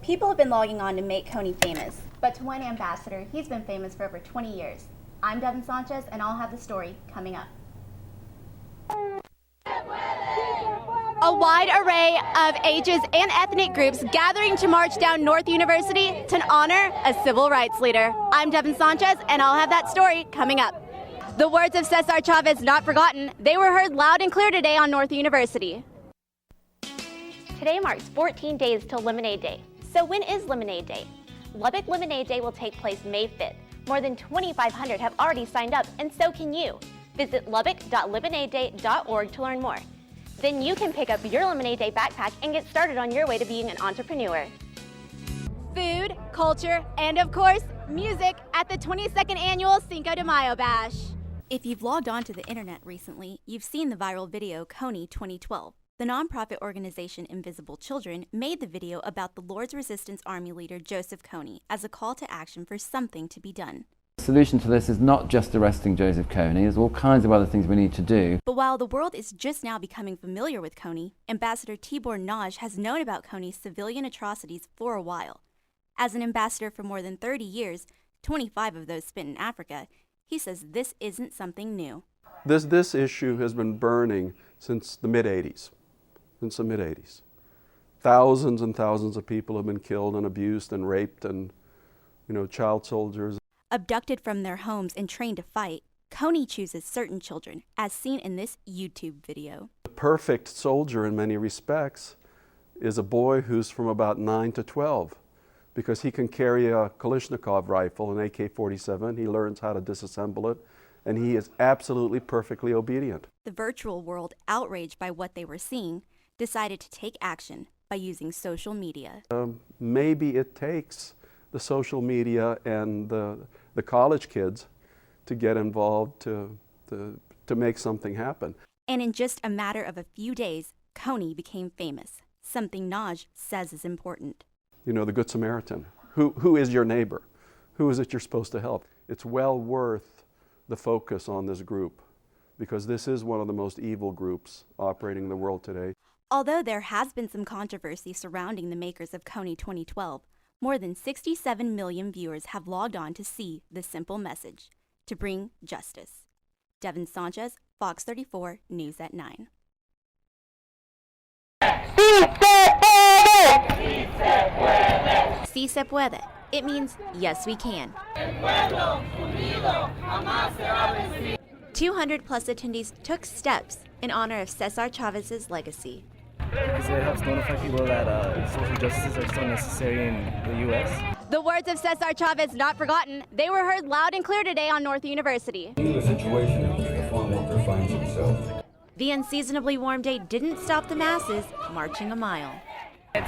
People have been logging on to make Coney famous, but to one ambassador, he's been famous for over 20 years. I'm Devin Sanchez, and I'll have the story coming up. A wide array of ages and ethnic groups gathering to march down North University to honor a civil rights leader. I'm Devin Sanchez, and I'll have that story coming up. The words of Cesar Chavez not forgotten. They were heard loud and clear today on North University. Today marks 14 days till Lemonade Day. So when is Lemonade Day? Lubbock Lemonade Day will take place May 5th. More than 2,500 have already signed up, and so can you. Visit lubbock.lemonadeday.org to learn more. Then you can pick up your Lemonade Day backpack and get started on your way to being an entrepreneur. Food, culture, and of course, music at the 22nd Annual Cinco de Mayo Bash. If you've logged onto the internet recently, you've seen the viral video Coney 2012. The nonprofit organization Invisible Children made the video about the Lord's Resistance Army leader Joseph Coney as a call to action for something to be done. The solution to this is not just arresting Joseph Coney. There's all kinds of other things we need to do. But while the world is just now becoming familiar with Coney, Ambassador Tibor Naj has known about Coney's civilian atrocities for a while. As an ambassador for more than 30 years, 25 of those spent in Africa, he says this isn't something new. This issue has been burning since the mid-'80s. Thousands and thousands of people have been killed and abused and raped, and child soldiers. Abducted from their homes and trained to fight, Coney chooses certain children, as seen in this YouTube video. The perfect soldier in many respects is a boy who's from about 9 to 12, because he can carry a Kalashnikov rifle, an AK-47, he learns how to disassemble it, and he is absolutely perfectly obedient. The virtual world, outraged by what they were seeing, decided to take action by using social media. Maybe it takes the social media and the college kids to get involved to make something happen. And in just a matter of a few days, Coney became famous, something Naj says is important. The Good Samaritan. Who is your neighbor? Who is it you're supposed to help? It's well worth the focus on this group, because this is one of the most evil groups operating in the world today. Although there has been some controversy surrounding the makers of Coney 2012, more than 67 million viewers have logged on to see the simple message: to bring justice. Devin Sanchez, Fox 34, News at 9. Si se puede. It means yes, we can. 200 plus attendees took steps in honor of Cesar Chavez's legacy. Because it helps notify people that social justices are still necessary in the U.S. The words of Cesar Chavez not forgotten. They were heard loud and clear today on North University. The situation in which the farm worker finds himself. The unseasonably warm day didn't stop the masses marching a mile.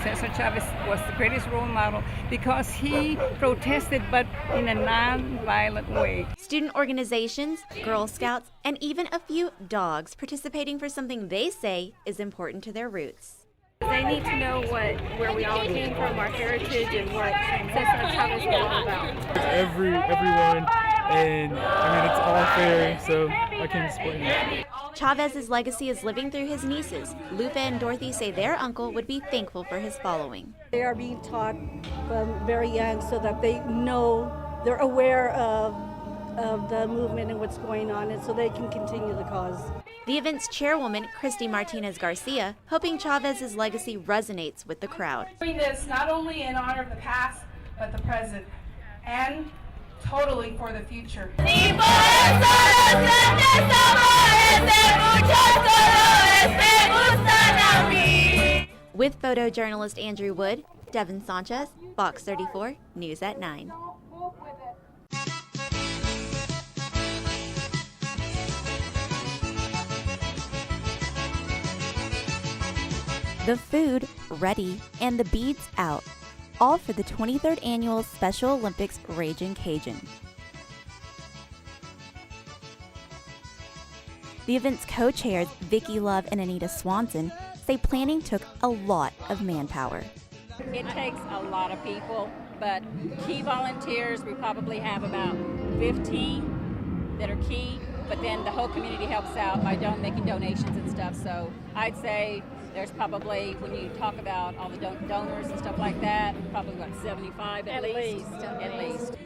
Cesar Chavez was the greatest role model because he protested, but in a non-violent way. Student organizations, Girl Scouts, and even a few dogs participating for something they say is important to their roots. They need to know where we all came from, our heritage, and what Cesar Chavez was all about. Everyone, and it's all fair, so I can support him. Chavez's legacy is living through his nieces. Lupe and Dorothy say their uncle would be thankful for his following. They are being taught from very young so that they know, they're aware of the movement and what's going on, and so they can continue the cause. The event's chairwoman, Christy Martinez Garcia, hoping Chavez's legacy resonates with the crowd. Doing this not only in honor of the past, but the present, and totally for the future. With photojournalist Andrew Wood, Devin Sanchez, Fox 34, News at 9. The food ready and the beads out, all for the 23rd Annual Special Olympics Ragin' Cajun. The event's co-chairs, Vicki Love and Anita Swanson, say planning took a lot of manpower. It takes a lot of people, but key volunteers, we probably have about 15 that are key, but then the whole community helps out by making donations and stuff. So I'd say There's probably, when you talk about all the donors and stuff like that, probably about 75 at least.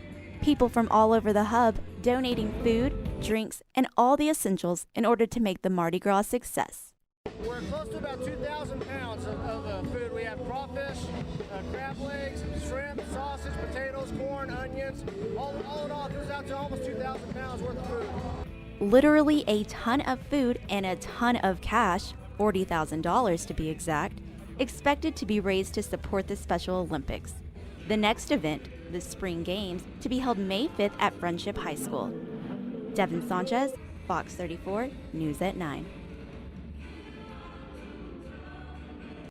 People from all over the hub donating food, drinks, and all the essentials in order to make the Mardi Gras a success. We're close to about 2,000 pounds of food. We have crawfish, crab legs, shrimp, sausage, potatoes, corn, onions. All in all, it comes out to almost 2,000 pounds worth of food. Literally a ton of food and a ton of cash, $40,000 to be exact, expected to be raised to support the Special Olympics. The next event, the Spring Games, to be held May 5th at Friendship High School. Devin Sanchez, Fox 34, News at 9.